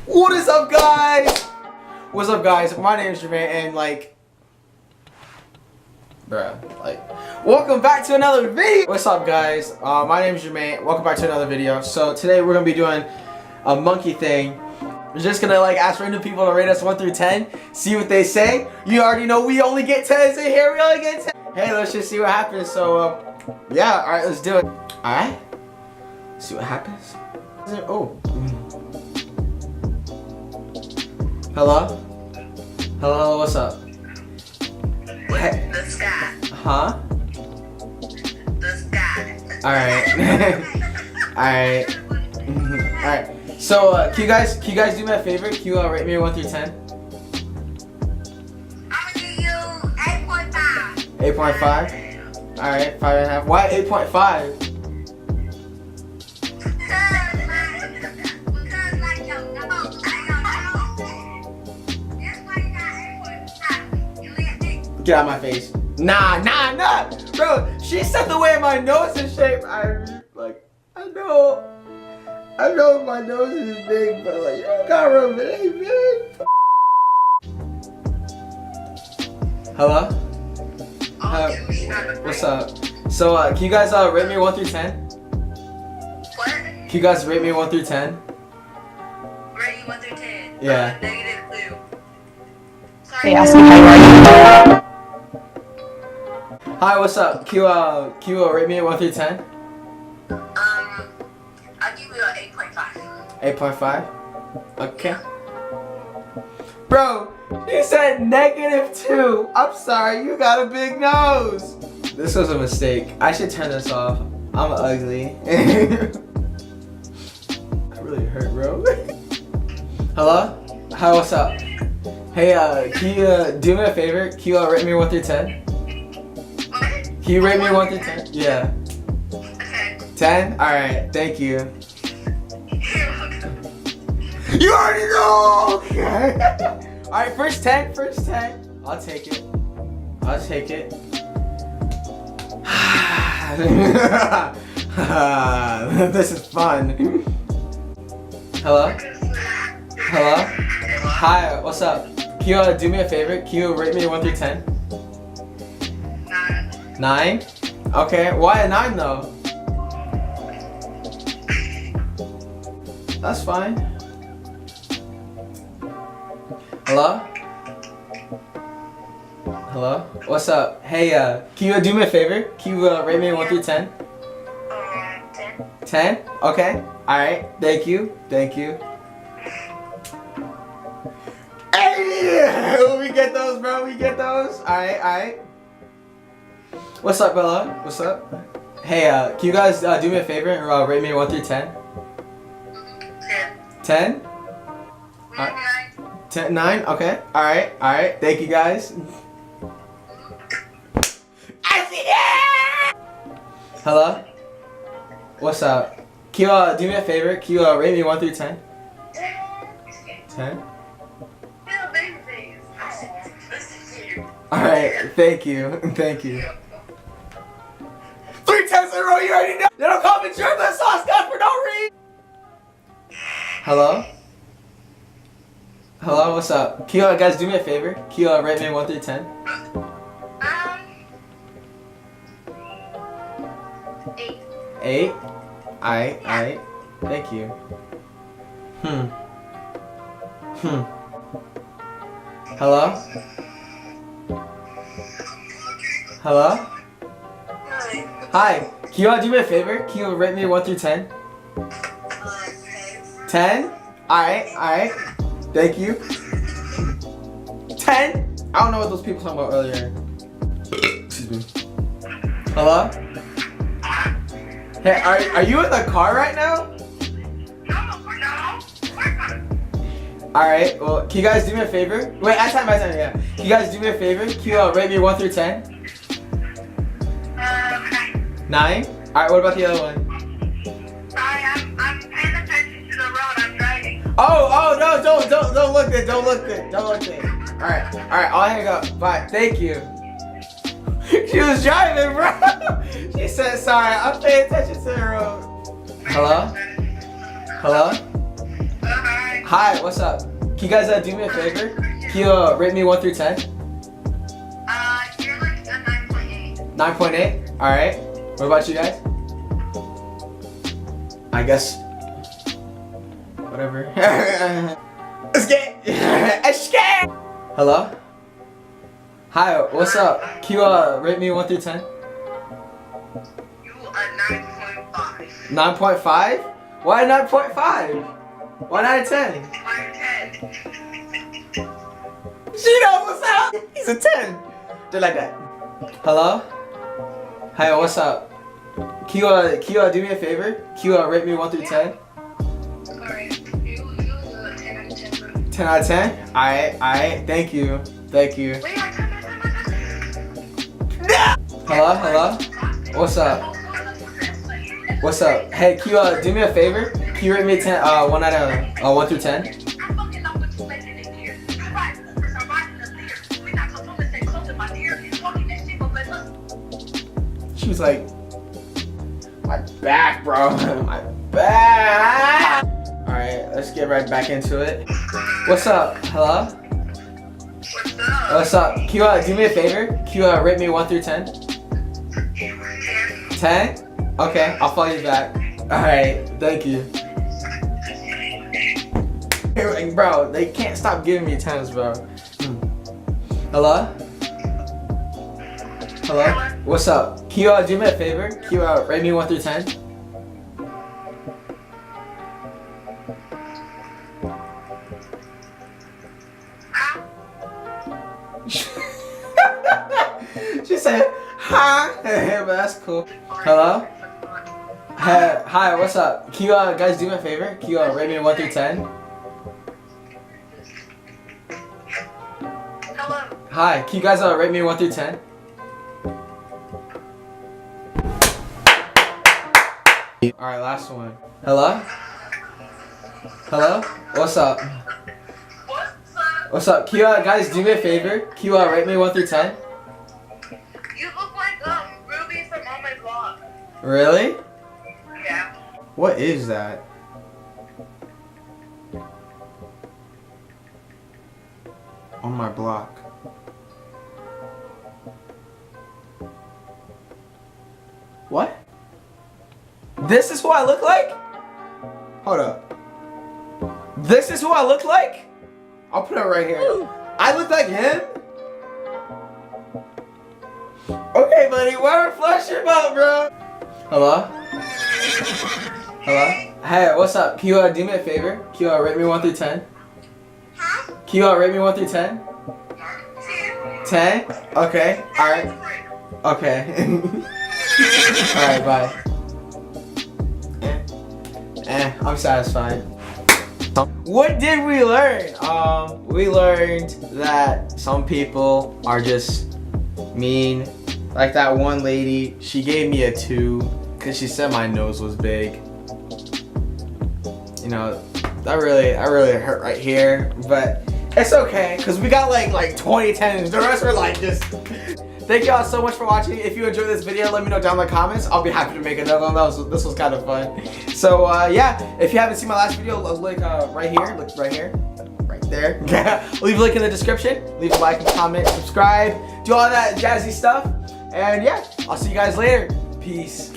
What is up, guys? What's up, guys? My name is Jermaine, and welcome back to another video. What's up, guys? My name is Jermaine. Welcome back to another video. So today we're gonna be doing a monkey thing. We're just gonna ask random people to rate us 1 through 10, see what they say. You already know we only get 10s in here. We only get 10. Hey, let's just see what happens. So yeah, all right, let's do it. All right, see what happens. Oh. Hello? Hello, what's up? Hey. The sky. Huh? The sky. Alright. Alright. Alright. So, can you guys do me a favor? Can you rate me 1 through 10? I'm gonna give you 8.5. 8.5? Alright, 5.5. Why 8.5? Get out of my face. Nah. Bro, she said the way my nose is shaped. I know my nose is big, but you gotta rub it ain't big. Hello? What's up? So, can you guys rate me 1 through 10? What? Can you guys rate me 1 through 10? Rate you 1 through 10. Yeah. -2. They asked me how you are. Hi, what's up? Can you rate me 1 through 10? I'll give you an 8.5. 8.5? Okay. Bro, you said -2. I'm sorry, you got a big nose. This was a mistake. I should turn this off. I'm ugly. That really hurt, bro. Hello? Hi, what's up? Hey, can you do me a favor? Can you rate me 1 through 10? Can you rate me 1 through 10? Yeah. Okay. 10? Alright, thank you. You already know! Okay. Alright, first 10. I'll take it. This is fun. Hello? Hi, what's up? Can you do me a favor? Can you rate me 1 through 10? 9? Okay, why a 9 though? That's fine. Hello? What's up? Hey, can you do me a favor? Can you rate me 1 through 10? 10? Okay. Alright, thank you. Hey! We get those, bro. Alright. What's up, Bella? What's up? Hey, can you guys do me a favor and rate me 1 through 10? 10? 10? 9? Okay. Alright. Thank you, guys. Hello? What's up? Can you do me a favor? Can you rate me 1 through 10? 10? Alright, thank you. 3 times in a row, you already know. They don't call me German sauce God for no reason. Hello, what's up? Can you guys do me a favor? Can you rate me 1 through 10? 8. 8? Alright. Thank you. Hello? Hi. Can you do me a favor? Can you rate me 1 through 10? 10? Alright. Thank you. 10? I don't know what those people talking about earlier. Excuse me. Hello? Hey, are you in the car right now? No. Alright, well, can you guys do me a favor? Wait, at time, yeah. Can you guys do me a favor? Can you rate me 1 through 10? 9? Alright, what about the other one? Sorry, I'm paying attention to the road. I'm driving. Oh, no, don't look good. Alright, I'll hang up. Bye, thank you. She was driving, bro. She said, sorry, I'm paying attention to the road. Hello? Hi, what's up? Can you guys do me a favor? Can you rate me 1 through 10? You're like a 9.8. 9.8? Alright. What about you guys? I guess. Whatever. Escape! Escape! Hello? Hi, what's up? Can you rate me 1 through 10? You are 9.5. 9.5? Why 9.5? Why not a 10? Why 10? She knows what's up! He's a 10! Just like that. Hello? Hi, what's up? Can you do me a favor? Can you rate me 1 through 10? Alright, you a 10 out of 10, bro. 10 out of 10? Alright, thank you. Thank you. Wait, I time. Hello? What's up? What's up? Hey, can you do me a favor? Can you rate me 10, 1 out of 1 through 10? I'm fucking up with you later this year. You right, because I'm riding up there. We not supposed to stay close to my dear and talking this shit, but look. She was like, my back, bro. My back. Alright, let's get right back into it. What's up? Hello? What's up? What's up? Can you do me a favor? Can you rate me 1 through 10? 10? Okay, I'll follow you back. Alright, thank you. Bro, they can't stop giving me 10s, bro. Hello? Hello? What's up? Can you do me a favor? Can you rate me 1 through 10? She said, hi. But that's cool. Hello? Hi, what's up? Can you guys do me a favor? Can you rate me 1 through 10? Hello. Hi, can you guys rate me 1 through 10? Alright, last one. Hello? Hello? What's up? What's up? What's up? Can you guys do me a favor? Can you rate me 1 through 10? You look like Ruby from On My Block. Really? Yeah. What is that? On my block. What? This is who I look like? Hold up. This is who I look like? I'll put it right here. I look like him? Okay, buddy, whatever flush your butt, bro. Hello? Hello? Hey, what's up? Can you do me a favor? Can you rate me 1 through 10? Huh? Can you rate me 1 through 10? 10? Okay. Alright. Okay. Alright, bye. I'm satisfied. What did we learn? We learned that some people are just mean. Like that one lady, she gave me a 2 because she said my nose was big. You know, that really hurt right here, but it's okay because we got like 20 10s. The rest were like just. Thank y'all so much for watching. If you enjoyed this video, let me know down in the comments. I'll be happy to make another one. This was kind of fun. So yeah, if you haven't seen my last video, look right here. Look right here. Right there. Leave a link in the description. Leave a like and comment, subscribe, do all that jazzy stuff. And yeah, I'll see you guys later. Peace.